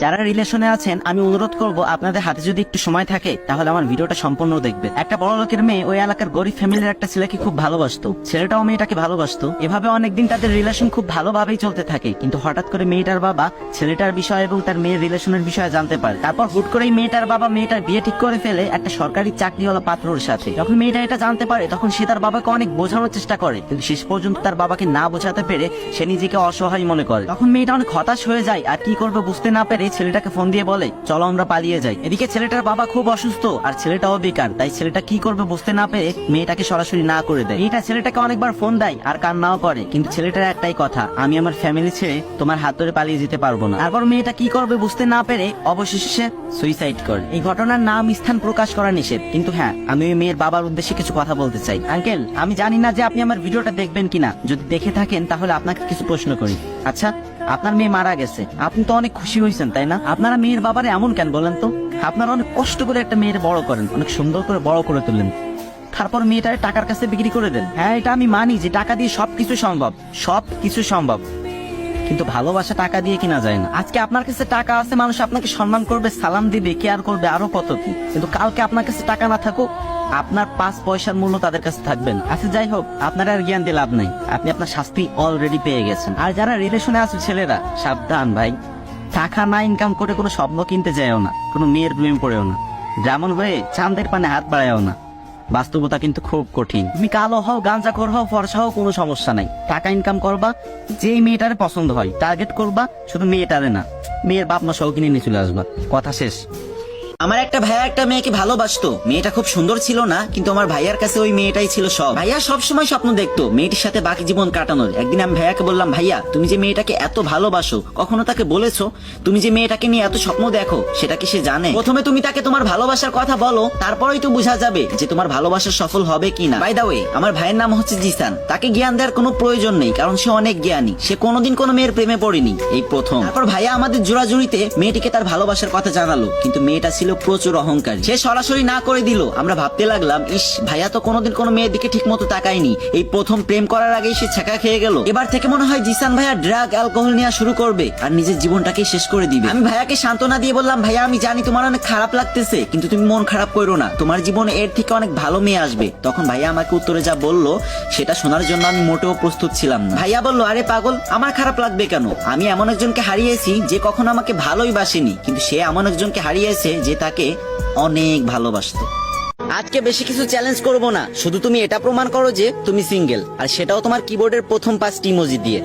যারা রিলেশনে আছেন আমি অনুরোধ করব আপনাদের হাতে যদি একটু সময় থাকে তাহলে আমার ভিডিওটা সম্পূর্ণ দেখবেন। একটা বড় লোকের মেয়ে ওই এলাকার গরিব ফ্যামিলির একটা ছেলেকে খুব ভালোবাসতো, ছেলেটাও মেয়েটাকে ভালোবাসতো। এভাবে অনেকদিন তাদের রিলেশন খুব ভালোভাবেই চলতে থাকে, কিন্তু হঠাৎ করে মেয়েটার বাবা ছেলেটার বিষয় এবং তার মেয়ের রিলেশনের বিষয়ে জানতে পারে। তারপর হুট করেই মেয়েটার বাবা মেয়েটার বিয়ে ঠিক করে ফেলে একটা সরকারি চাকরিওয়ালা পাত্রর সাথে। যখন মেয়েটা এটা জানতে পারে তখন সে তার বাবাকে অনেক বোঝানোর চেষ্টা করে, কিন্তু শেষ পর্যন্ত তার বাবাকে না বোঝাতে পেরে সে নিজেকে অসহায় মনে করে। তখন মেয়েটা অনেক হতাশ হয়ে যায়, আর কি করবে বুঝতে না পেরে ছেলেটাকে ফোন দিয়ে বলে চলো আমরা পালিয়ে যাই। এদিকে ছেলেটার বাবা খুব অসুস্থ আর ছেলেটাও বেকার, তাই ছেলেটা কি করবে বুঝতে না পেরে মেয়েটাকে সরাসরি না করে দেয়। মেয়েটা ছেলেটাকে অনেকবার ফোন দেয় আর কান্নাও করে, কিন্তু ছেলেটার একটাই কথা, আমি আমার ফ্যামিলি ছেড়ে তোমার হাত ধরে পালিয়ে যেতে পারবো না। তারপর মেয়েটা কি করবে বুঝতে না পেরে অবশেষে সে সুইসাইড করে। এই ঘটনার নাম স্থান প্রকাশ করা নিষেধ, কিন্তু হ্যাঁ আমি ওই মেয়ের বাবার উদ্দেশ্যে কিছু কথা বলতে চাই। আঙ্কেল, আমি জানি না যে আপনি আমার ভিডিওটা দেখবেন কিনা, যদি দেখে থাকেন তাহলে আপনাকে কিছু প্রশ্ন করি। আচ্ছা, আপনার মেয়ে মারা গেছে, আপনি তো অনেক খুশি হয়েছেন তাই না? আপনারা মেয়ের বাবারে এমন কেন বলেন তো? আপনারা অনেক কষ্ট করে একটা মেয়ের বড় করেন, অনেক সুন্দর করে বড় করে তুললেন, তারপর মেয়েটারে টাকার কাছে বিক্রি করে দেন। হ্যাঁ, এটা আমি মানি যে টাকা দিয়ে সবকিছু সম্ভব, সবকিছু সম্ভব, কিন্তু ভালোবাসা টাকা দিয়ে কিনা যায় না। আজকে আপনার কাছে টাকা আছে, মানুষ আপনাকে সম্মান করবে, সালাম দিবে, কেয়ার করবে, আরো কত কি, কিন্তু কালকে আপনার কাছে টাকা না থাকুক, আপনার 5 পয়সার মূল্য তাদের কাছে থাকবেন। আচ্ছা যাই হোক, আপনার আর জ্ঞান দিয়ে লাভ নাই, আপনি আপনার শাস্তি অলরেডি পেয়ে গেছেন। আর যারা রিলেশনে আছে ছেলেরা, সাবধান ভাই, টাকা না ইনকাম করে কোনো স্বপ্ন কিনতে যায়ও না, কোনো মেয়ের প্রেমে পড়েও না, যেমন হয়ে চাঁদের পানে হাত বাড়ায়ও না। বাস্তবতা কিন্তু খুব কঠিন। তুমি কালো হও, গাঁজাখোর হও, ফর্সা হও, কোনো সমস্যা নাই, টাকা ইনকাম করবা, যেই মেয়েটারে পছন্দ হয় টার্গেট করবা, শুধু মেয়েটারে না, মেয়ের বাপ মা সহ কিনে নিয়ে চলে আসবা, কথা শেষ। আমার একটা ভাইয়া একটা মেয়েকে ভালোবাসতো, মেয়েটা খুব সুন্দর ছিল না, কিন্তু আমার ভাইয়ার কাছে ওই মেয়েটাই ছিল সব। ভাইয়া সবসময় স্বপ্ন দেখতো মেয়েটির সাথে বাকি জীবন কাটানোর। একদিন আমি ভাইয়াকে বললাম, ভাইয়া তুমি যে মেয়েটাকে এত ভালোবাসো, কখনো তাকে বলেছো তুমি যে মেয়েটাকে নিয়ে এত স্বপ্ন দেখো সেটা কি সে জানে? প্রথমে তুমি তাকে তোমার ভালোবাসার কথা বলো, তারপরেই তো বোঝা যাবে যে তোমার ভালোবাসা সফল হবে কিনা। বাই দা ওয়ে, আমার ভাইয়ের নাম হচ্ছে জিসান, তাকে জ্ঞান দেওয়ার কোনো প্রয়োজন নেই, কারণ সে অনেক জ্ঞানী, সে কোনোদিন কোনো মেয়ের প্রেমে পড়েনি, এই প্রথম। তারপর ভাইয়া আমাদের জোড়াজুড়িতে মেয়েটিকে তার ভালোবাসার কথা জানালো, কিন্তু মেয়েটা ছিল প্রচুর অহংকারী, সে সরাসরি না করে দিল। আমরা ভাবতে লাগলাম, ইস ভাইয়া তো কোনোদিন কোনো মেয়ের দিকে ঠিক মতো তাকায়নি, এই প্রথম প্রেম করার আগেই সে ছ্যাঁকা খেয়ে গেল। এবার থেকে মনে হয় জিসান ভাইয়া ড্রাগ অ্যালকোহল নেওয়া শুরু করবে আর নিজের জীবনটাকে শেষ করে দিবে। আমি ভাইয়াকে সান্ত্বনা দিয়ে বললাম, ভাইয়া আমি জানি তোমার অনেক খারাপ লাগতেছে, কিন্তু তুমি মন খারাপ করো না, তোমার জীবনে এর থেকে অনেক ভালো মেয়ে আসবে। তখন ভাইয়া আমাকে উত্তরে যা বললো সেটা শোনার জন্য আমি মোটেও প্রস্তুত ছিলাম না। ভাইয়া বলল, আরে পাগল, আমার খারাপ লাগবে কেন? আমি এমন একজনকে হারিয়েছি যে কখনো আমাকে ভালোই বাসেনি, কিন্তু সে এমন একজনকে হারিয়েছে যে তাকে অনেক ভালোবাসতো। আজকে বেশি কিছু চ্যালেঞ্জ করব না, শুধু তুমি এটা প্রমাণ করো যে তুমি সিঙ্গেল, আর সেটাও তোমার কিবোর্ডের প্রথম 5টি ইমোজি দিয়ে।